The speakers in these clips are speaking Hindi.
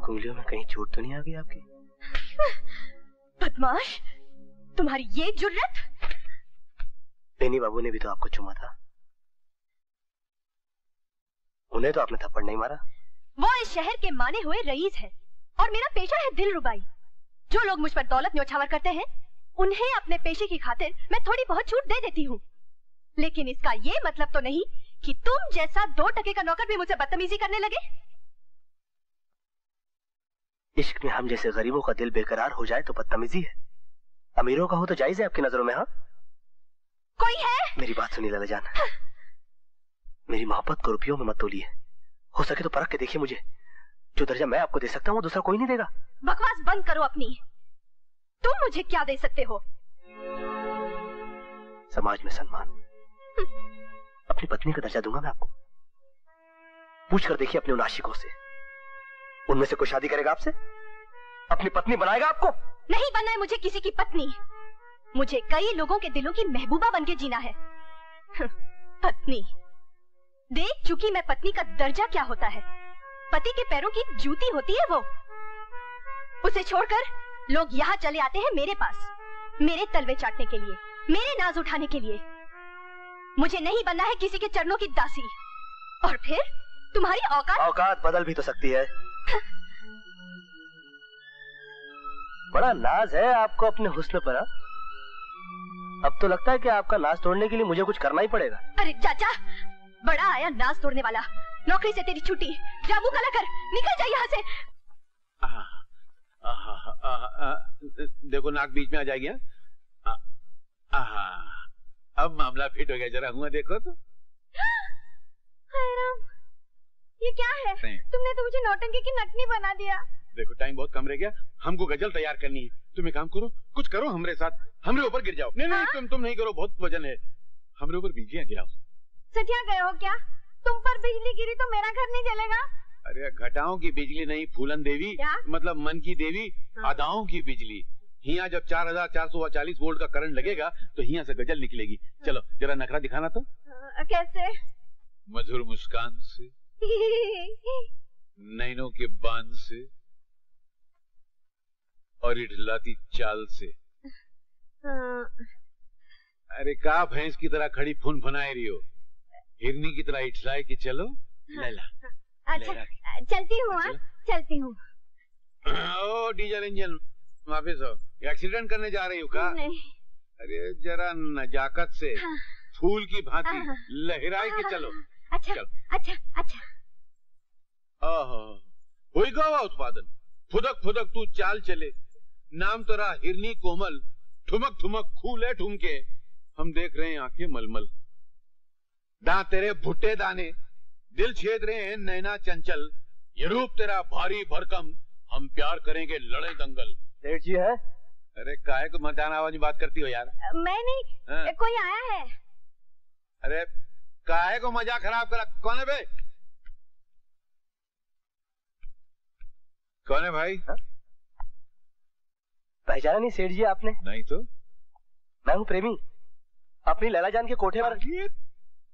उंगलियों में कहीं चोट तो नहीं आ गई आपकी? बदमाश, तुम्हारी ये जुर्रत! बेनी बाबू ने भी तो आपको चुमा था, उन्हें तो आपने थप्पड़ नहीं मारा। वो इस शहर के माने हुए रईस है और मेरा पेशा है दिल रुबाई। जो लोग मुझ पर दौलत न्योछावर करते हैं, उन्हें अपने पेशे की खातिर मैं थोड़ी बहुत छूट दे देती हूँ, लेकिन इसका ये मतलब तो नहीं कि तुम जैसा 2 टके का नौकर भी मुझसे बदतमीजी करने लगे। इश्क में हम जैसे गरीबों का दिल बेकरार हो जाए तो बदतमीजी है, अमीरों का हो तो जायज है आपकी नजरों में? हाँ, कोई है? मेरी बात सुनी लैला जान, मेरी मोहब्बत को रुपयों में मत तोलिए। हो सके तो परख के देखिए मुझे, जो दर्जा मैं आपको दे सकता हूँ वो दूसरा कोई नहीं देगा। बकवास बंद करो अपनी। तुम मुझे क्या दे सकते हो? समाज में सम्मान, अपनी पत्नी का दर्जा दूंगा मैं आपको। पूछ कर देखिए अपने उन आशिकों से, उनमें से कोई शादी करेगा आपसे? अपनी पत्नी बनाएगा आपको? नहीं बनना है मुझे किसी की पत्नी। मुझे कई लोगों के दिलों की महबूबा बनके जीना है। पत्नी देख चुकी मैं पत्नी का दर्जा क्या होता है। पति के पैरों की जूती होती है वो। उसे छोड़कर लोग यहाँ चले आते हैं मेरे पास, मेरे तलवे चाटने के लिए, मेरे नाज उठाने के लिए। मुझे नहीं बनना है किसी के चरणों की दासी। और फिर तुम्हारी औकात बदल भी तो सकती है। बड़ा नाज है आपको अपने हुस्न पर। अब तो लगता है कि आपका नाज तोड़ने के लिए मुझे कुछ करना ही पड़ेगा। अरे चाचा, बड़ा आया नाज तोड़ने वाला। नौकरी से तेरी छुट्टी, जाबू काला कर, निकल जा यहाँ से। देखो नाक बीच में आ जाएगी। अब मामला फिट हो गया, जरा हुआ देखो तो। हाय राम, ये क्या है? तुमने तो मुझे नौटंकी की नटनी बना दिया। देखो टाइम बहुत कम रह गया, हमको गजल तैयार करनी है। तुम एक काम करो, कुछ करो हमरे साथ, हमरे ऊपर गिर जाओ। नहीं नहीं, तुम नहीं करो, बहुत वजन है। हमरे ऊपर बिजलियां गिराओ। सटिया गए हो क्या? तुम पर बिजली गिरी तो मेरा घर नहीं जलेगा? अरे घटाओं की बिजली नहीं, फूलन देवी, मतलब मन की देवी, अदाओं की बिजली। हिया जब 4440 वोल्ट का करंट लगेगा तो हिया से गजल निकलेगी। चलो जरा नखरा दिखाना तो। कैसे? मधुर मुस्कान से, नैनों के बांध से और इठलाती चाल से। अरे का भैंस की तरह खड़ी फुन फनाए रही हो, हिरनी की तरह इठलाए कि चलो लैला। अच्छा चलती हूँ। चलती हूँ। ओ डीजल इंजन वापिस हो, एक्सीडेंट करने जा रही हो का? नहीं। अरे जरा नजाकत से फूल की भांति लहराए के चलो। अच्छा चलो। अच्छा। ओहो, हुई गवा उत्पादन, फुदक फुदक तू चाल चले, नाम तेरा हिरनी कोमल, ठुमक ठुमक खूले ठुमके, हम देख रहे हैं आंखें मलमल। दांत तेरे भुट्टे दाने, दिल छेद रहे हैं नैना चंचल, ये रूप तेरा भारी भरकम, हम प्यार करेंगे लड़े दंगल। सेठ जी है? अरे काहे को मदान आवाज में बात करती हो यार? मैं नहीं, कोई आया है। अरे काहे को मजाक खराब करा? कौन है बे? कौन है भाई? पहचाना नहीं सेठ जी आपने? नहीं तो। मैं हूँ प्रेमी, अपनी लैला जान के कोठे पर।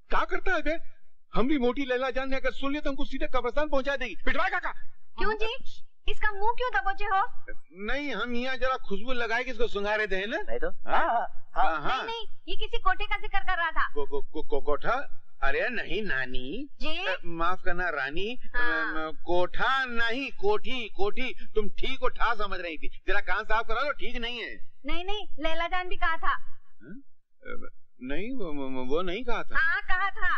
क्या करता है बे? हमरी मोटी लैला जान ने अगर सुन लिया तो हमको सीधे कब्रिस्तान पहुंचा देगी। पिटवाए काका। क्यों जी? इसका मुंह क्यों दबोचे हो? नहीं, हम यहाँ जरा खुशबू लगाए कि इसको सुंघारे थे ना। नहीं तो। हाँ। नहीं, ये किसी कोठे का जिक्र कर रहा था। कोठा? अरे नहीं नानी जी, माफ करना रानी। कोठा नहीं, कोठी। तुम ठीक उठा समझ रही थी, जरा कान साफ करा लो, ठीक नहीं है। नहीं, लैला जान भी कहा था। नहीं वो नहीं कहा था। हाँ कहा था।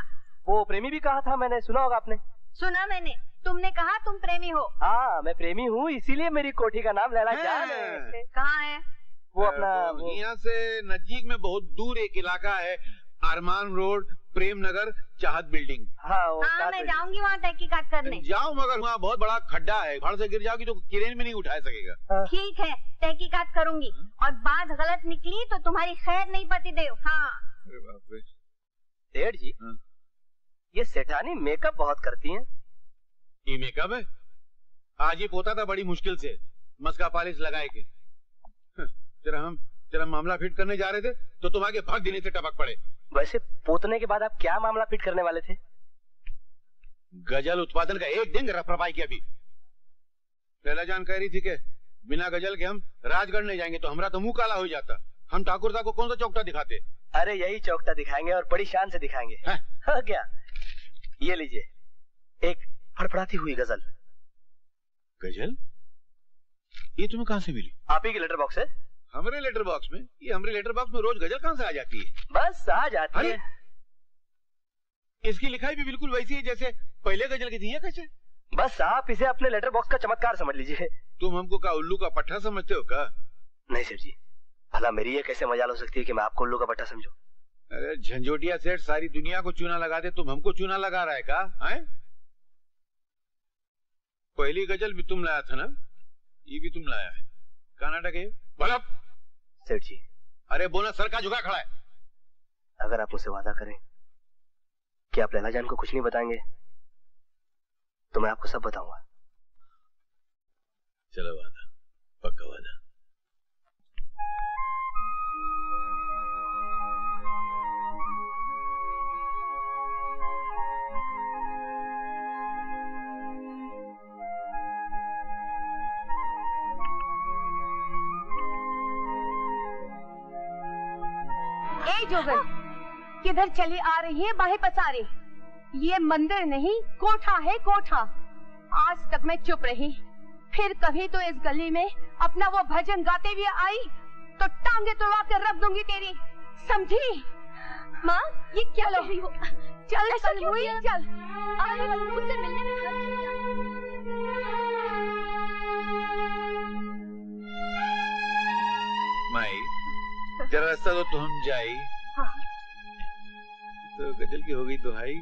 वो प्रेमी भी कहा था, मैंने सुना होगा आपने। सुना मैंने, तुमने कहा तुम प्रेमी हो। हाँ मैं प्रेमी हूँ, इसीलिए मेरी कोठी का नाम लैला जान है। कहाँ है वो? अपना यहाँ से नजदीक में बहुत दूर एक इलाका है, अरमान रोड, प्रेम नगर, चाहत बिल्डिंग। हाँ मैं जाऊंगी वहाँ तहकीकात करने। जाओ, मगर वहाँ बहुत बड़ा खड्डा है, घर से गिर जाओगी तो क्रेन में नहीं उठा सकेगा। ठीक है, तहकीकात करूंगी, और बात गलत निकली तो तुम्हारी खैर नहीं पति देव। हाँ। अरे बाप रे सेठ जी, ये सेठानी मेकअप बहुत करती हैं। ये मेकअप है? आज ही पोता था बड़ी मुश्किल से मस्का पॉलिश लगाए के। तेरा मामला फिट करने जा रहे थे तो तुम आगे भाग देने से टपक पड़े। वैसे पोतने के बाद आप क्या मामला फिट करने वाले थे? गजल उत्पादन का एक दिन रफरफाई किया। अभी लैला जान कह रही थी कि बिना गजल के हम राजगढ़ नहीं जाएंगे, तो हमारा तो मुंह काला हो जाता। हम ठाकुर साहब को कौन सा चौकटा दिखाते? अरे यही चौकटा दिखाएंगे और बड़ी शान से दिखाएंगे। हाँ क्या? ये लीजिए, एक फड़फड़ाती हुई गजल। गजल? ये तुम्हें कहाँ से मिली? आप ही की लेटर बॉक्स है। हमारे लेटर बॉक्स में? ये हमारे लेटर बॉक्स में रोज गजल कहाँ से आ जाती है? बस आ जाती है। इसकी लिखाई भी बिल्कुल वैसी है जैसे पहले गजल की थी। है कैसे? बस आप इसे अपने लेटर बॉक्स का चमत्कार समझ लीजिए। तुम हमको क्या उल्लू का पट्टा समझते हो क्या? नहीं सेठ जी, भला मेरी ये कैसे मजाल हो सकती है कि मैं आपको उल्लू का पट्टा समझूं? अरे झंझोटिया सेठ, सारी दुनिया को चूना लगा दे, तुम हमको चूना लगा रहा है क्या? पहली गजल भी तुम लाया था ना, ये भी तुम लाया है। क्या नाटक है? बोलो सेठ जी। अरे बोला, सर का झुका खड़ा है। अगर आप मुझसे वादा करें कि आप लैला जान को कुछ नहीं बताएंगे तो मैं आपको सब बताऊंगा। चलो वादा, पक्का वादा। जोगन, किधर चली आ रही है बाहें पसारे? ये मंदिर नहीं, कोठा है कोठा। आज तक मैं चुप रही, फिर कभी तो इस गली में अपना वो भजन गाते हुए आई तो टांगे तोड़वा कर रख दूंगी तेरी, समझी? माँ, ये क्या कर रही हो? चल चल हुई, चल। उससे मिलने में माई, जरा रास्ता तो हम जाए। हाँ। तो गजल की हो गई तो भाई।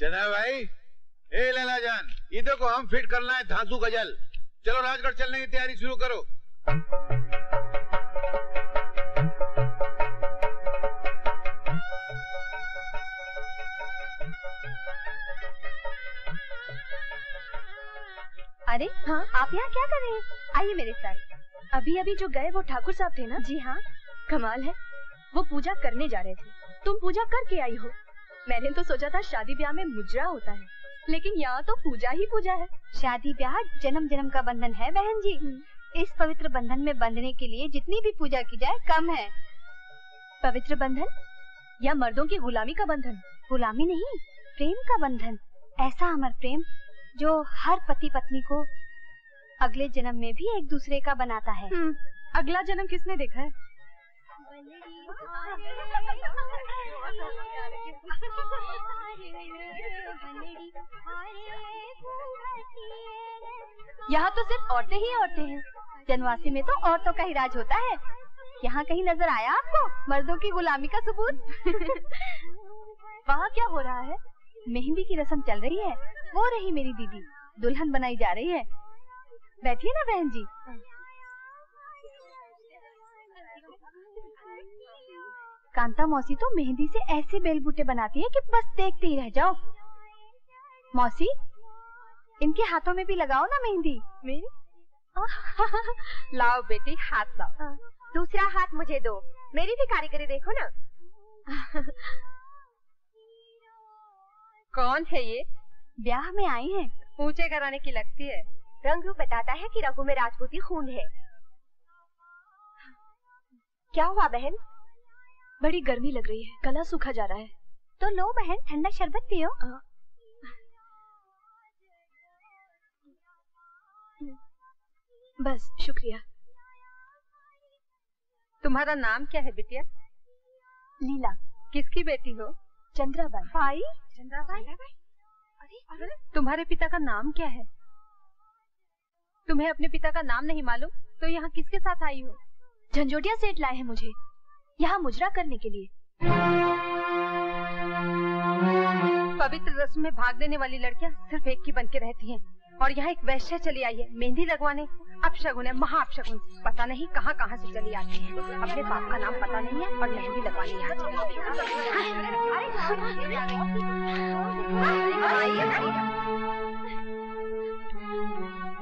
चना भाई, ए लैला जान, ये देखो हम फिट करना है धांसू गजल। चलो राजगढ़ चलने की तैयारी शुरू करो। अरे हाँ, आप यहाँ क्या कर रहे हैं? आइए मेरे साथ। अभी अभी जो गए वो ठाकुर साहब थे ना? जी हाँ। कमाल है, वो पूजा करने जा रहे थे, तुम पूजा करके आई हो। मैंने तो सोचा था शादी ब्याह में मुजरा होता है, लेकिन यहाँ तो पूजा ही पूजा है। शादी ब्याह जन्म जन्म का बंधन है बहन जी। इस पवित्र बंधन में बंधने के लिए जितनी भी पूजा की जाए कम है। पवित्र बंधन या मर्दों की गुलामी का बंधन? गुलामी नहीं, प्रेम का बंधन। ऐसा अमर प्रेम जो हर पति पत्नी को अगले जन्म में भी एक दूसरे का बनाता है। अगला जन्म किसने देखा है? यहाँ तो सिर्फ औरतें ही औरतें हैं। जनवासी में तो औरतों का ही राज होता है। यहाँ कहीं नजर आया आपको मर्दों की गुलामी का सबूत? वहाँ क्या हो रहा है? मेहंदी की रस्म चल रही है। वो रही मेरी दीदी, दुल्हन बनाई जा रही है। बैठिए ना बहन जी। कांता मौसी तो मेहंदी से ऐसे बेलबूटे बनाती है कि बस देखते ही रह जाओ। मौसी, इनके हाथों में भी लगाओ ना मेहंदी। मेरी? लाओ बेटी, हाथ लाओ। दूसरा हाथ मुझे दो, मेरी भी कारीगरी देखो ना। कौन है ये? ब्याह में आई हैं। ऊंचे घराने की लगती है। रंग रूप बताता है कि रघु में राजपूती खून है। क्या हुआ बहन? बड़ी गर्मी लग रही है, गला सूखा जा रहा है। तो लो बहन, ठंडा शरबत पियो। बस शुक्रिया। तुम्हारा नाम क्या है बिटिया? लीला। किसकी बेटी हो? चंद्राबाई। भाई? चंद्राबाई? अरे तुम्हारे पिता का नाम क्या है? तुम्हें अपने पिता का नाम नहीं मालूम तो यहाँ किसके साथ आई हो? झंझोटिया सेठ लाए हैं मुझे यहाँ मुजरा करने के लिए। पवित्र रस्म में भाग देने वाली लड़कियाँ सिर्फ एक की बन के रहती हैं, और यहाँ एक वैश्य चली आई है मेहंदी लगवाने। अपशगुन है, महा अपशगुन। पता नहीं कहाँ कहाँ से चली आती है। अपने बाप का नाम पता नहीं है और मेहंदी लगवाने यहाँ चली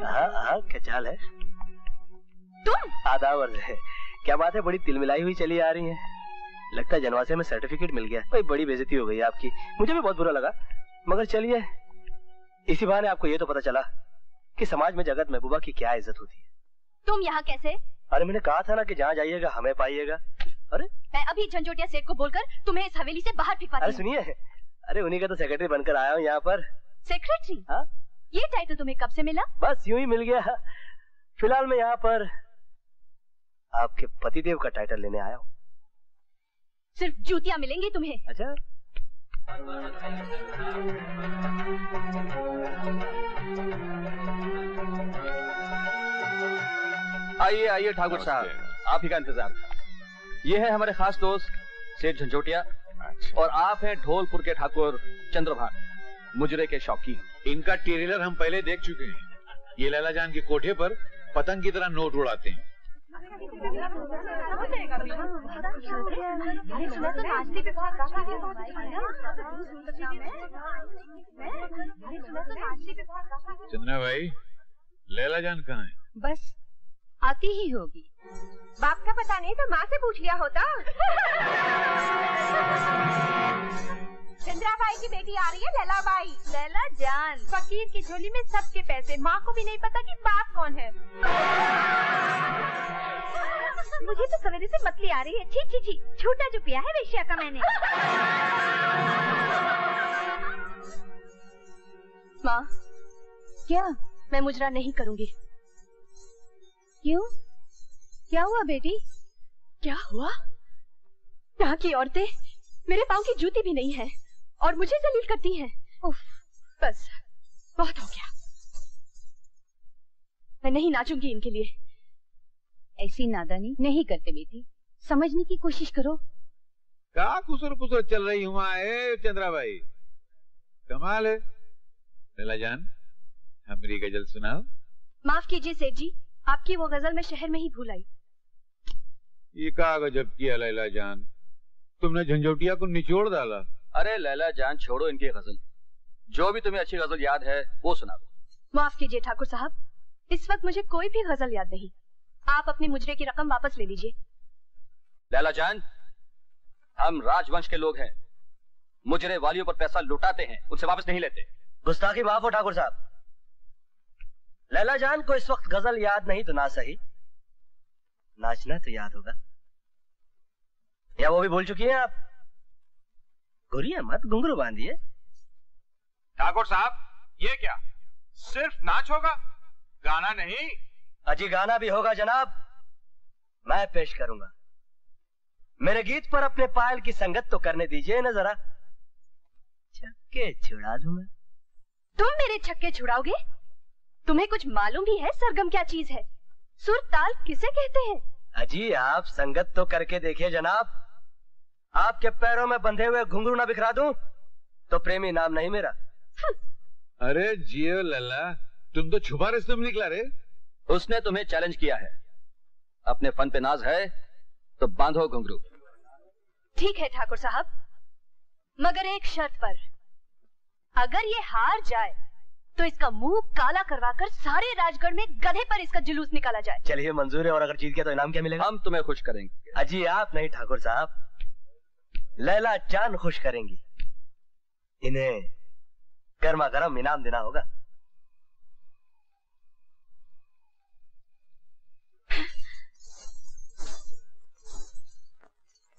हाँ, क्या चाल है? तुम? आदाब है। क्या बात है, बड़ी तिलमिलाई हुई चली आ रही है। लगता है जनवासे में सर्टिफिकेट मिल गया। भाई बड़ी बेइज्जती हो गई आपकी। मुझे भी बहुत बुरा लगा, मगर चलिए इसी बहाने आपको ये तो पता चला कि समाज में जगत महबूबा की क्या इज्जत होती है। तुम यहाँ कैसे? अरे मैंने कहा था ना कि जहाँ जाइएगा हमें पाइएगा। अरे मैं अभी झंझोटिया सेठ को बोलकर तुम्हें इस हवेली से बाहर फिकवाती हूँ। अरे सुनिए, अरे उन्हीं का तो सेक्रेटरी बनकर आया हूँ यहाँ पर। सेक्रेटरी? हाँ, ये टाइटल तुम्हें कब से मिला? बस यूं ही मिल गया। फिलहाल मैं यहाँ पर आपके पतिदेव का टाइटल लेने आया हूँ। सिर्फ जूतियाँ मिलेंगी तुम्हें। अच्छा, आइए आइए ठाकुर साहब, आप ही का इंतजार था। ये है हमारे खास दोस्त सेठ झंझोटिया। अच्छा। और आप हैं ढोलपुर के ठाकुर चंद्रभान, मुजरे के शौकीन। इनका ट्रेलर हम पहले देख चुके हैं। ये लैला जान के कोठे पर पतंग की तरह नोट उड़ाते हैं। चंद्रा भाई, लैला जान कहाँ है? बस आती ही होगी। बाप का पता नहीं तो माँ से पूछ लिया होता। चंद्रा भाई की बेटी आ रही है, लैला बाई। लैला जान, फकीर की झोली में सबके पैसे, माँ को भी नहीं पता कि बाप कौन है। मुझे तो सवेरे से मतली आ रही है। छी छी छी, झूठा जो पिया है वेश्या का मैंने। माँ, क्या? मैं मुजरा नहीं करूँगी। क्यों? क्या हुआ बेटी? क्या हुआ? यहाँ की औरतें मेरे पाँव की जूती भी नहीं है और मुझे जलील करती हैं। उफ, बस बहुत हो गया। मैं नहीं नाचूंगी इनके लिए। ऐसी नादानी नहीं करते बेटी, समझने की कोशिश करो। क्या कुसर पुसर चल रही हुआ है चंद्रा भाई? कमाल है। लैला जान, हमारी गजल सुनाओ। माफ कीजिए सेठ जी, आपकी वो गजल मैं शहर में ही भूल आई। ये क्या गजब किया लैला जान, तुमने झंझोटिया को निचोड़ डाला। अरे लैला जान, छोड़ो इनकी गजल। जो भी तुम्हें अच्छी गजल याद है वो सुना दो। माफ कीजिए ठाकुर साहब, इस वक्त मुझे कोई भी गजल याद नहीं। आप अपनी मुजरे की रकम वापस ले लीजिए। लैला जान, हम राजवंश के लोग हैं। मुजरे वालियों पर पैसा लुटाते हैं, उनसे वापस नहीं लेते। गुस्ताखी माफ हो ठाकुर साहब। लैला जान को इस वक्त गजल याद नहीं तो ना सही, नाचना तो याद होगा। या वो भी भूल चुकी हैं आप? घुरिए मत, घुंघरू बांधिए। ठाकुर साहब, ये क्या सिर्फ नाच होगा, गाना नहीं? अजी गाना भी होगा जनाब, मैं पेश करूंगा। मेरे गीत पर अपने पायल की संगत तो करने दीजिए ना जरा, छक्के छुड़ा दूंगा। तुम मेरे छक्के छुड़ाओगे? तुम्हें कुछ मालूम भी है सरगम क्या चीज है? सुर ताल किसे कहते हैं? अजी आप संगत तो करके देखिए जनाब। आपके पैरों में बंधे हुए घुंघरू ना बिखरा दूं तो प्रेमी नाम नहीं मेरा। अरे जियो लल्ला, तुम तो छुपा रास्ते में निकला रे। उसने तुम्हें चैलेंज किया है, अपने फन पे नाज है तो बांधो घुंघरू। ठीक है ठाकुर साहब, मगर एक शर्त पर। अगर ये हार जाए तो इसका मुंह काला करवाकर सारे राजगढ़ में गधे पर इसका जुलूस निकाला जाए। चलिए मंजूर है, और अगर जीत गया तो इनाम क्या मिलेगा? हम तुम्हें खुश करेंगे। अजी आप नहीं ठाकुर साहब, लैला जान खुश करेंगी। इन्हें गर्मा गर्म इनाम देना होगा।